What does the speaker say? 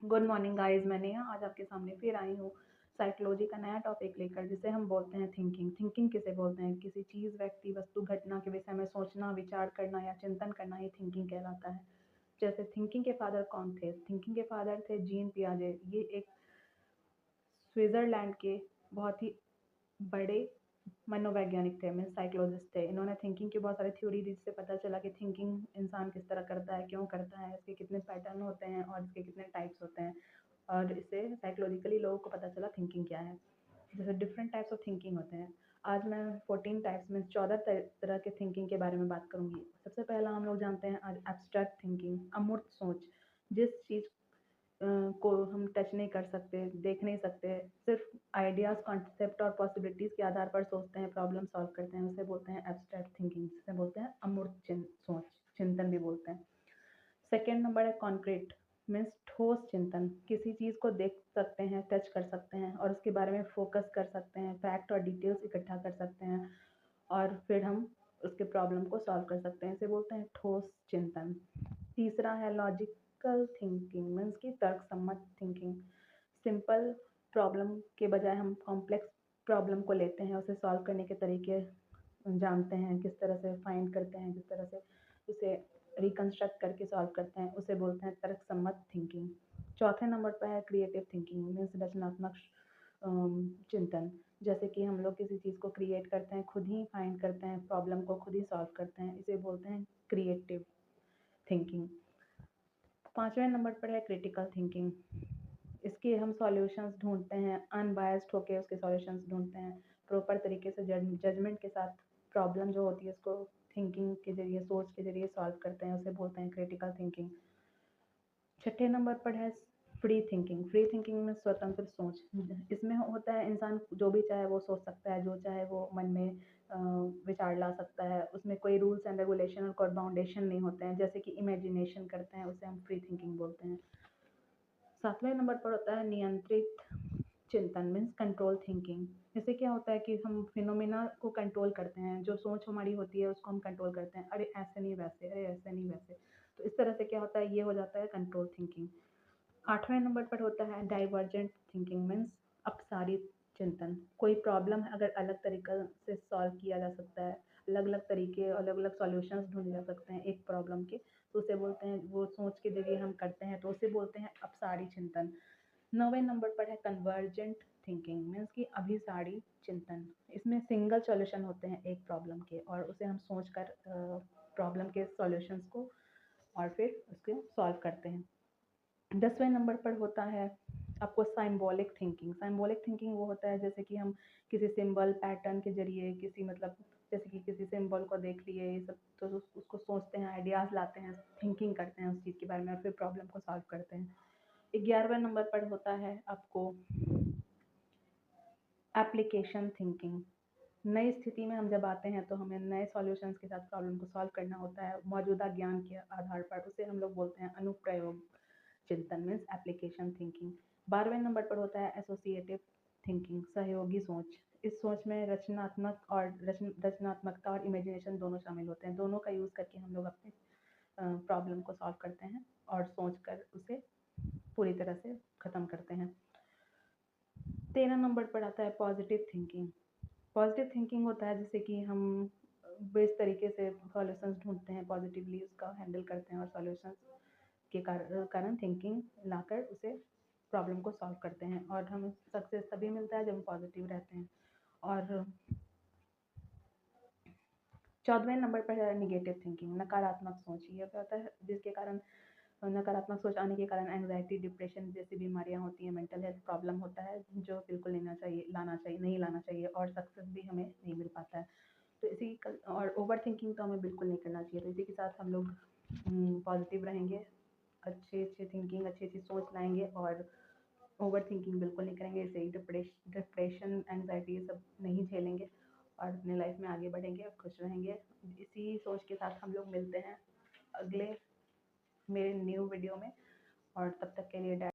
Good morning guys, मैं नेहा आज आपके सामने फिर आई हूँ साइकोलॉजी का नया टॉपिक लेकर, जिसे हम बोलते हैं थिंकिंग। थिंकिंग किसे बोलते हैं? किसी चीज़, व्यक्ति, वस्तु, घटना के विषय में सोचना, विचार करना या चिंतन करना ही थिंकिंग कहलाता है। जैसे थिंकिंग के फादर कौन थे? थिंकिंग के फादर थे जीन पियाजे। ये एक स्विट्ज़रलैंड के बहुत ही बड़े मनोवैज्ञानिक थे, मीन्स साइकोलॉजिस्ट थे। इन्होंने थिंकिंग की बहुत सारी थ्योरी दी, जिससे पता चला कि थिंकिंग इंसान किस तरह करता है, क्यों करता है, इसके कितने पैटर्न होते हैं और इसके कितने टाइप्स होते हैं। और इससे साइकोलॉजिकली लोगों को पता चला थिंकिंग क्या है। जैसे डिफरेंट टाइप्स ऑफ थिंकिंग होते हैं। आज मैं 14 टाइप्स में 14 तरह के थिंकिंग के बारे में बात करूंगी। सबसे पहला हम लोग जानते हैं आज एब्स्ट्रैक्ट थिंकिंग, अमूर्त सोच। जिस चीज़ को हम टच नहीं कर सकते, देख नहीं सकते, सिर्फ आइडियाज़, कॉन्सेप्ट और पॉसिबिलिटीज़ के आधार पर सोचते हैं, प्रॉब्लम सॉल्व करते हैं, उसे बोलते हैं एब्स्ट्रैक्ट थिंकिंग, जिसे बोलते हैं अमूर्त सोच, चिंतन भी बोलते हैं। सेकेंड नंबर है कॉन्क्रीट, मीन्स ठोस चिंतन। किसी चीज़ को देख सकते हैं, टच कर सकते हैं और उसके बारे में फोकस कर सकते हैं, फैक्ट और डिटेल्स इकट्ठा कर सकते हैं और फिर हम उसके प्रॉब्लम को सॉल्व कर सकते हैं, इसे बोलते हैं ठोस चिंतन। तीसरा है लॉजिकल थिंकिंग, मीन्स की तर्क सम्मत थिंकिंग। सिंपल प्रॉब्लम के बजाय हम कॉम्प्लेक्स प्रॉब्लम को लेते हैं, उसे सॉल्व करने के तरीके जानते हैं, किस तरह से फाइंड करते हैं, किस तरह से उसे रिकंस्ट्रक्ट करके सॉल्व करते हैं, उसे बोलते हैं तर्क सम्मत थिंकिंग। चौथे नंबर पर है क्रिएटिव थिंकिंग, मीन्स रचनात्मक चिंतन। जैसे कि हम लोग किसी चीज़ को क्रिएट करते हैं, खुद ही फाइंड करते हैं, प्रॉब्लम को खुद ही सॉल्व करते हैं, इसे बोलते हैं क्रिएटिव थिंकिंग। पाँचवें नंबर पर है क्रिटिकल थिंकिंग। इसके हम सॉल्यूशंस ढूंढते हैं, अनबायस्ड होके उसके सॉल्यूशंस ढूंढते हैं, प्रॉपर तरीके से जजमेंट के साथ प्रॉब्लम जो होती है उसको थिंकिंग के जरिए, सोच के जरिए सॉल्व करते हैं, उसे बोलते हैं क्रिटिकल थिंकिंग। छठे नंबर पर है फ्री थिंकिंग। फ्री थिंकिंग में स्वतंत्र सोच। इसमें होता है इंसान जो भी चाहे वो सोच सकता है, जो चाहे वो मन में विचार ला सकता है, उसमें कोई रूल्स एंड रेगुलेशन और कोई बाउंडेशन नहीं होते हैं, जैसे कि इमेजिनेशन करते हैं, उसे हम फ्री थिंकिंग बोलते हैं। सातवें नंबर पर होता है नियंत्रित चिंतन, मीन्स कंट्रोल थिंकिंग। इससे क्या होता है कि हम फिनोमिना को कंट्रोल करते हैं, जो सोच हमारी होती है उसको हम कंट्रोल करते हैं, अरे ऐसे नहीं वैसे, अरे ऐसे नहीं वैसे। तो इस तरह से क्या होता है, ये हो जाता है कंट्रोल थिंकिंग। आठवें नंबर पर होता है डाइवर्जेंट थिंकिंग, मीन्स अपसारित चिंतन। कोई प्रॉब्लम अगर अलग तरीक़े से सॉल्व किया जा सकता है, अलग अलग तरीके, अलग अलग सॉल्यूशंस ढूंढे जा सकते हैं एक प्रॉब्लम के, तो उसे बोलते हैं, वो सोच के जरिए हम करते हैं तो उसे बोलते हैं अपसारी चिंतन। 9वें नंबर पर है कन्वर्जेंट थिंकिंग, मीन्स कि अभिसारी चिंतन। इसमें सिंगल सॉल्यूशन होते हैं एक प्रॉब्लम के और उसे हम सोच कर प्रॉब्लम के सॉल्यूशंस को और फिर उसको सॉल्व करते हैं। 10वें नंबर पर होता है आपको साइम्बॉलिक थिंकिंग। साइम्बॉलिक थिंकिंग वो होता है जैसे कि हम किसी सिंबल पैटर्न के जरिए, किसी मतलब जैसे कि किसी सिंबल को देख लिए, ये सब तो उसको सोचते हैं, आइडियाज़ लाते हैं, थिंकिंग करते हैं उस चीज़ के बारे में और फिर प्रॉब्लम को सॉल्व करते हैं। 11वें नंबर पर होता है आपको एप्लीकेशन थिंकिंग। नई स्थिति में हम जब आते हैं तो हमें नए सॉल्यूशंस के साथ प्रॉब्लम को सॉल्व करना होता है मौजूदा ज्ञान के आधार पर, उसे हम लोग बोलते हैं अनुप्रयोग चिंतन, मीन्स एप्लीकेशन थिंकिंग। 12वें नंबर पर होता है एसोसिएटिव थिंकिंग, सहयोगी सोच। इस सोच में रचनात्मकता और इमेजिनेशन दोनों शामिल होते हैं। दोनों का यूज़ करके हम लोग अपने प्रॉब्लम को सॉल्व करते हैं और सोच कर उसे पूरी तरह से ख़त्म करते हैं। 13 नंबर पर आता है पॉजिटिव थिंकिंग। पॉजिटिव थिंकिंग होता है जैसे कि हम बेस तरीके से सॉल्यूशंस ढूंढते हैं, पॉजिटिवली उसका हैंडल करते हैं और सॉल्यूशंस के कारण थिंकिंग लाकर उसे प्रॉब्लम को सॉल्व करते हैं और हमें सक्सेस तभी मिलता है जब हम पॉजिटिव रहते हैं। और 14वें नंबर पर है निगेटिव थिंकिंग, नकारात्मक सोच। ये होता है जिसके कारण, नकारात्मक सोच आने के कारण एंग्जाइटी, डिप्रेशन जैसी बीमारियां होती हैं, मेंटल हेल्थ प्रॉब्लम होता है, जो बिल्कुल नहीं लाना चाहिए और सक्सेस भी हमें नहीं मिल पाता है। तो और ओवर थिंकिंग तो हमें बिल्कुल नहीं करना चाहिए। तो इसी के साथ हम लोग पॉजिटिव रहेंगे, अच्छी थिंकिंग, अच्छी सोच लाएंगे और ओवर थिंकिंग बिल्कुल नहीं करेंगे। इससे डिप्रेशन, एंग्जाइटी ये सब नहीं झेलेंगे और अपने लाइफ में आगे बढ़ेंगे और खुश रहेंगे। इसी सोच के साथ हम लोग मिलते हैं अगले मेरे न्यू वीडियो में और तब तक के लिए